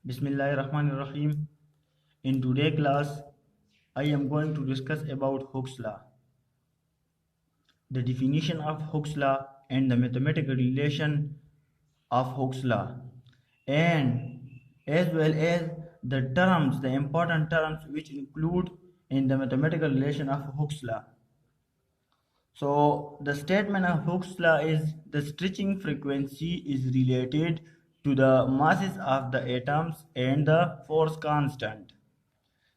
Bismillahirrahmanirrahim. In today's class, I am going to discuss about Hooke's law, the definition of Hooke's law and the mathematical relation of Hooke's law, and as well as the important terms which include in the mathematical relation of Hooke's law. So the statement of Hooke's law is the stretching frequency is related to the masses of the atoms and the force constant.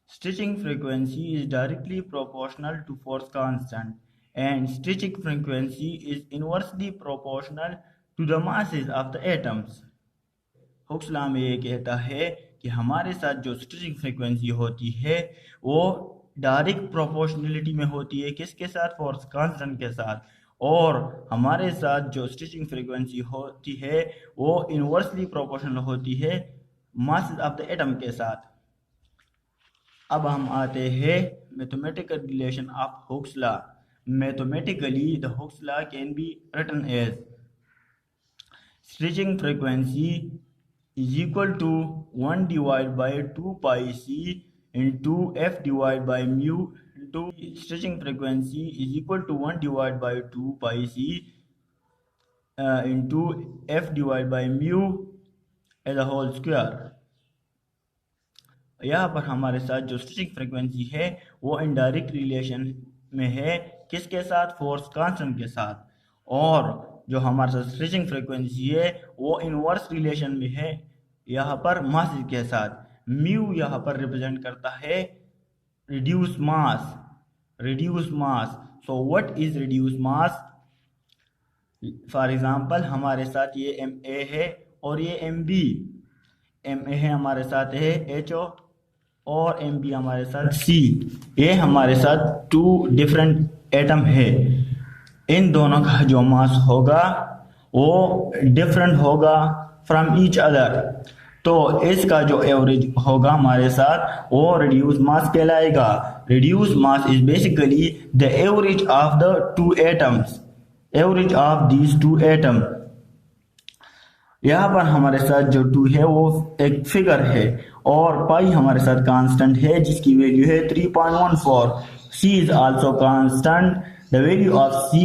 Stretching frequency is directly proportional to force constant and stretching frequency is inversely proportional to the masses of the atoms. Hooke's law में ये कहता है कि हमारे साथ जो stretching frequency होती है वो डायरेक्ट प्रोपोर्शनलिटी में होती है, किसके साथ? फोर्स कांस्टेंट के साथ। और हमारे साथ जो स्ट्रेचिंग फ्रीक्वेंसी होती है वो इनवर्सली प्रोपोर्शनल होती है मास ऑफ द एटम के साथ। अब हम आते हैं mathematical relation of Hooke's law. Mathematically the Hooke's law can be written as stretching frequency is equal to 1 divided by 2 pi c into f divided by mu into stretching frequency is equal to 1 divided by 2 pi c into f divided by mu as a whole square। यहाँ पर हमारे साथ जो stretching frequency है वो indirect relation में है, किसके साथ? फोर्स कांस्टेंट के साथ। और जो हमारे साथ स्ट्रेचिंग फ्रीक्वेंसी है वो इनवर्स रिलेशन में है यहाँ पर मास के साथ। म्यू यहाँ पर रिप्रेजेंट करता है reduce mass. So what is reduce mass? For example हमारे साथ ये एम ए है और ये एम बी। एम ए है हमारे साथ है एच ओ और एम बी हमारे साथ सी। ये हमारे साथ टू डिफरेंट एटम है। इन दोनों का जो मास होगा वो डिफरेंट होगा फ्रॉम ईच अदर, तो इसका जो एवरेज होगा हमारे साथ वो रिड्यूस मास कहलाएगा। Reduce mass is basically the average of the two atoms, average of these two atom. यहाँ पर हमारे साथ जो टू है वो एक फिगर है और पाई हमारे साथ कांस्टेंट है जिसकी वैल्यू है 3.14। C is also constant. The value of C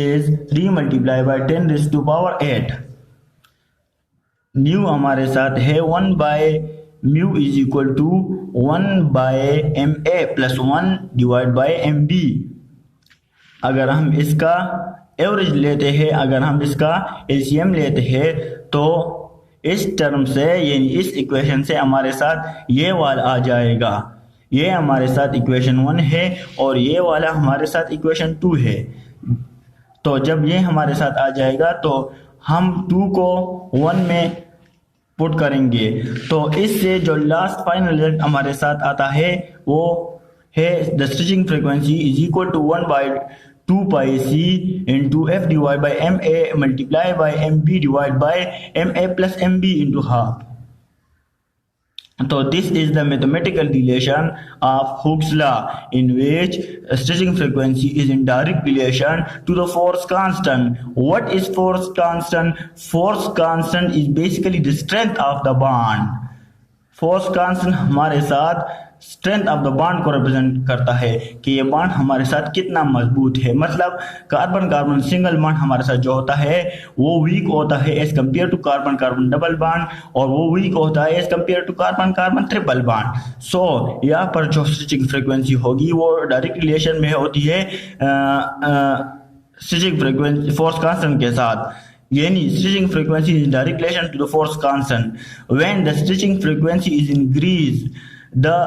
is 3 multiplied by 10 raised to power 8। mu हमारे साथ है 1 by mu is equal to 1 by ma plus 1 divided by mb। अगर हम इसका एवरेज लेते हैं, अगर हम इसका एलसीएम लेते हैं तो इस टर्म से यानी इस इक्वेशन से हमारे साथ ये वाला आ जाएगा। ये हमारे साथ इक्वेशन 1 है और ये वाला हमारे साथ इक्वेशन 2 है। तो जब ये हमारे साथ आ जाएगा तो हम 2 को 1 में पुट करेंगे, तो इससे जो लास्ट फाइनल रिजल्ट हमारे साथ आता है वो है the stretching frequency is equal to 1 by 2 pi C into F divide by M A multiply by M B divide by M A plus M B into half. So this is the mathematical relation of Hooke's law in which stretching frequency is in direct relation to the force constant. What is force constant? Force constant is basically the strength of the bond. Force constant हमारे साथ strength of the bond को represent करता है कि ये bond हमारे साथ कितना मजबूत है। मतलब कार्बन कार्बन सिंगल बॉन्ड हमारे साथ जो होता है वो वीक होता है as compare to carbon carbon double bond, और वो वीक होता है as compare to carbon carbon triple bond. So यहाँ पर जो स्ट्रेचिंग फ्रीक्वेंसी होगी वो डायरेक्ट रिलेशन में होती है स्ट्रेचिंग फ्रीक्वेंसी फोर्स कांस्टेंट के साथ, यानी stretching frequency is in direct relation to the force constant. When the stretching frequency is increased, the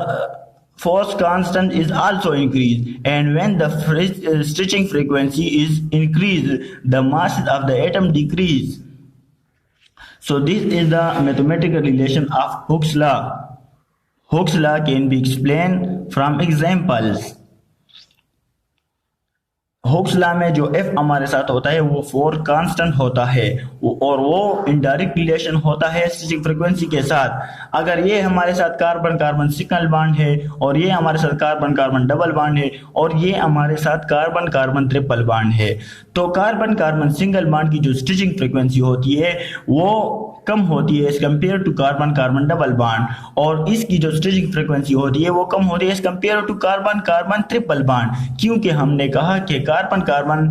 force constant is also increased, and when the stretching frequency is increased, the masses of the atom decrease. So this is the mathematical relation of Hooke's law. Hooke's law can be explained from examples. Hooke's law में जो F हमारे साथ होता है वो force constant होता है और वो इनडायरेक्ट रिलेशन होता है स्ट्रेचिंग फ्रीक्वेंसी के साथ। अगर ये हमारे साथ कार्बन कार्बन सिंगल बॉन्ड है और ये हमारे साथ कार्बन कार्बन डबल बॉन्ड है और ये हमारे साथ कार्बन कार्बन ट्रिपल बॉन्ड है, तो कार्बन कार्बन सिंगल बॉन्ड की जो स्ट्रेचिंग फ्रीक्वेंसी होती है वो कम होती है as compare to carbon carbon double bond, और इसकी जो स्टिचिंग फ्रीक्वेंसी होती है वो कम होती है as compare to carbon carbon triple bond, क्योंकि हमने कहा कि कार्बन कार्बन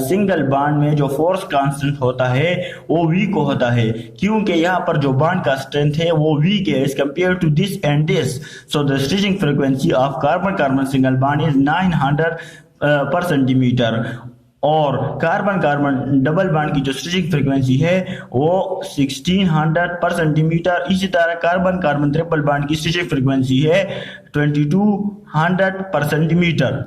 सिंगल बॉन्ड में जो फोर्स कांस्टेंट होता है वो वीक होता है, क्योंकि यहाँ पर जो बॉन्ड का स्ट्रेंथ है वो वीक है as compare to this and this. So the stitching frequency of carbon carbon single bond is 900 per centimetre, और कार्बन कार्बन डबल बॉन्ड की जो स्टिचिंग फ्रीक्वेंसी है वो 1600 पर सेंटीमीटर। इसी तरह कार्बन कार्बन ट्रिपल बॉन्ड की स्टिचिंग फ्रीक्वेंसी है 2200 पर सेंटीमीटर।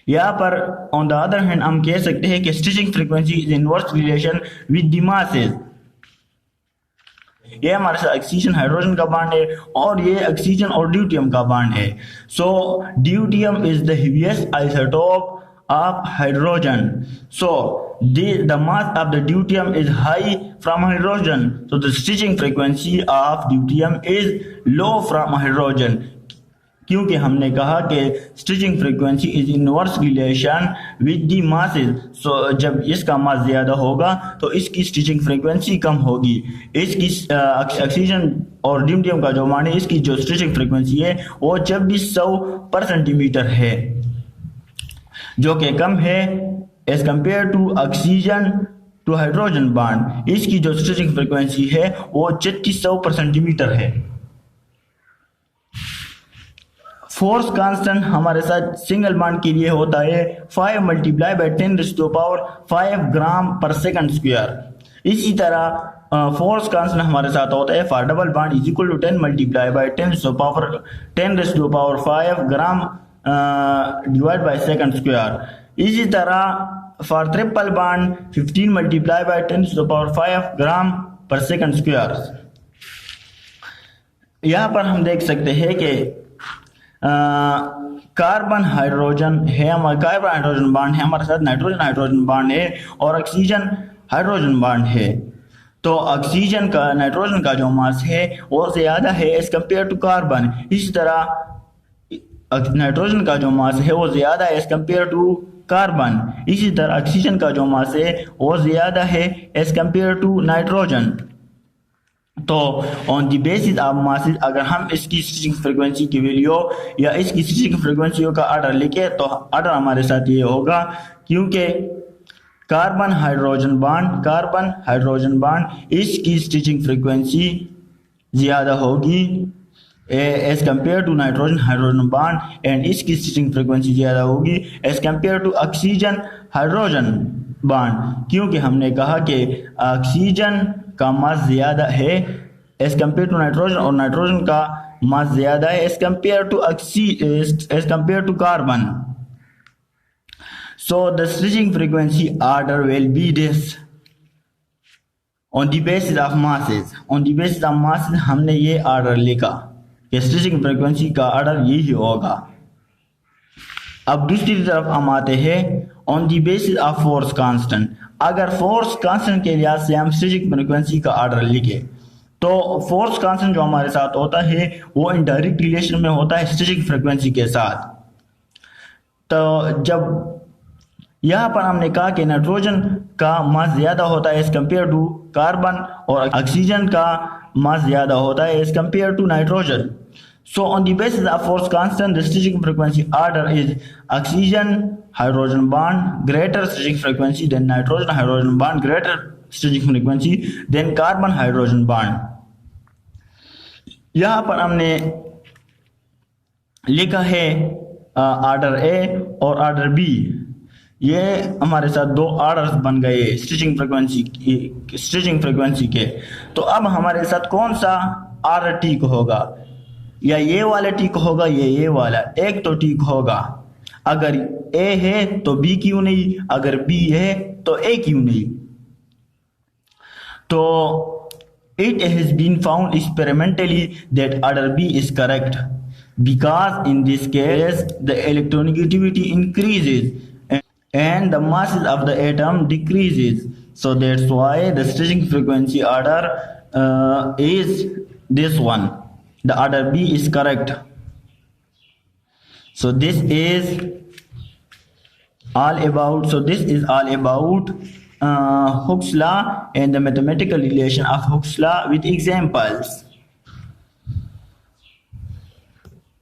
यहाँ पर ऑन द अदर हैंड हम कह सकते हैं कि stretching frequency is inverse relation with the masses. ये हमारे साथ ऑक्सीजन हाइड्रोजन का बॉन्ड है और ये ऑक्सीजन और ड्यूटियम का बॉन्ड है। So deuterium is the heaviest isotope of hydrogen, so the mass of the deuterium is high from hydrogen, so the stitching frequency of deuterium is low from hydrogen, क्योंकि हमने कहा कि stretching frequency is inverse relation with the masses. So जब इसका मास ज़्यादा होगा तो इसकी स्टिचिंग फ्रीक्वेंसी कम होगी। इसकी ऑक्सीजन और ड्यूटियम का जो मान है इसकी जो स्टिचिंग फ्रीक्वेंसी है वो 2600 पर सेंटीमीटर है, जो कि कम है as compare to oxygen to hydrogen bond. इसकी जो स्टिचिंग फ्रीक्वेंसी है वो 3600 पर सेंटीमीटर है। फोर्स कांस्टेंट हमारे साथ सिंगल बॉन्ड के लिए होता है 5 multiply by 10⁵ gram per second square. इसी तरह फोर्स कांस्टेंट हमारे साथ होता है for double bond is equal to 10 multiply by 10⁵ gram divide by second square. इसी तरह for triple bond 15 multiply by 10⁵ gram per second square. यहाँ पर हम देख सकते हैं कि कार्बन हाइड्रोजन है, हमारा कार्बन हाइड्रोजन बॉन्ड है, हमारे साथ नाइट्रोजन हाइड्रोजन बॉन्ड है और ऑक्सीजन हाइड्रोजन बॉन्ड है। तो ऑक्सीजन का नाइट्रोजन का जो मास है वो ज़्यादा है एज कम्पेयर टू कार्बन। इसी तरह नाइट्रोजन का जो मास है वो ज़्यादा है एज कम्पेयर टू कार्बन। इसी तरह ऑक्सीजन का जो मास है वो ज़्यादा है एज कम्पेयर टू नाइट्रोजन। तो on the basis of masses अगर हम इसकी स्टिचिंग फ्रीक्वेंसी की वैल्यू या इसकी स्टिचिंग फ्रीक्वेंसी का ऑर्डर लिखे तो ऑर्डर हमारे साथ ये होगा, क्योंकि कार्बन हाइड्रोजन बॉन्ड इसकी स्टिचिंग फ्रीक्वेंसी ज़्यादा होगी as compare to nitrogen hydrogen bond, and इसकी स्टिचिंग फ्रीक्वेंसी ज़्यादा होगी as compare to oxygen hydrogen bond, क्योंकि हमने कहा कि ऑक्सीजन का मास ज़्यादा है एज कम्पेयर टू नाइट्रोजन और नाइट्रोजन का मास ज़्यादा है as compare to carbon. So the stitching frequency order will be this on the basis of masses. On the basis of masses हमने ये ऑर्डर लिखा कि स्टिचिंग फ्रीक्वेंसी का order यही होगा। अब दूसरी तरफ हम आते हैं on the basis of force constant. अगर फोर्स कांस्टेंट के लिहाज से हम स्टिचिंग फ्रीक्वेंसी का ऑर्डर लिखे तो फोर्स कांस्टेंट जो हमारे साथ होता है वो इनडायरेक्ट रिलेशन में होता है स्टिचिंग फ्रीक्वेंसी के साथ। तो जब यहाँ पर हमने कहा कि नाइट्रोजन का मास ज़्यादा होता है एज कम्पेयर टू कार्बन और ऑक्सीजन का मास ज़्यादा होता है as compare to nitrogen. So on the basis of force constant, the stitching frequency order is oxygen hydrogen bond greater stitching frequency than nitrogen hydrogen bond greater stitching frequency than carbon hydrogen bond। यहाँ पर हमने लिखा है order ए और order B. ये हमारे साथ दो ऑर्डर्स बन गए स्टिचिंग फ्रीक्वेंसी के। तो अब हमारे साथ कौन सा ऑर्डर ठीक होगा, या ये वाला ठीक होगा या ये वाला? एक तो ठीक होगा। अगर ए है तो बी क्यों नहीं, अगर बी है तो ए क्यों नहीं? तो it has been found experimentally that order B is correct because in this case the electronegativity increases and the masses of the atom decreases, so that's why the stitching frequency order is this one. The order B is correct. So this is all about Hooke's law and the mathematical relation of Hooke's law with examples.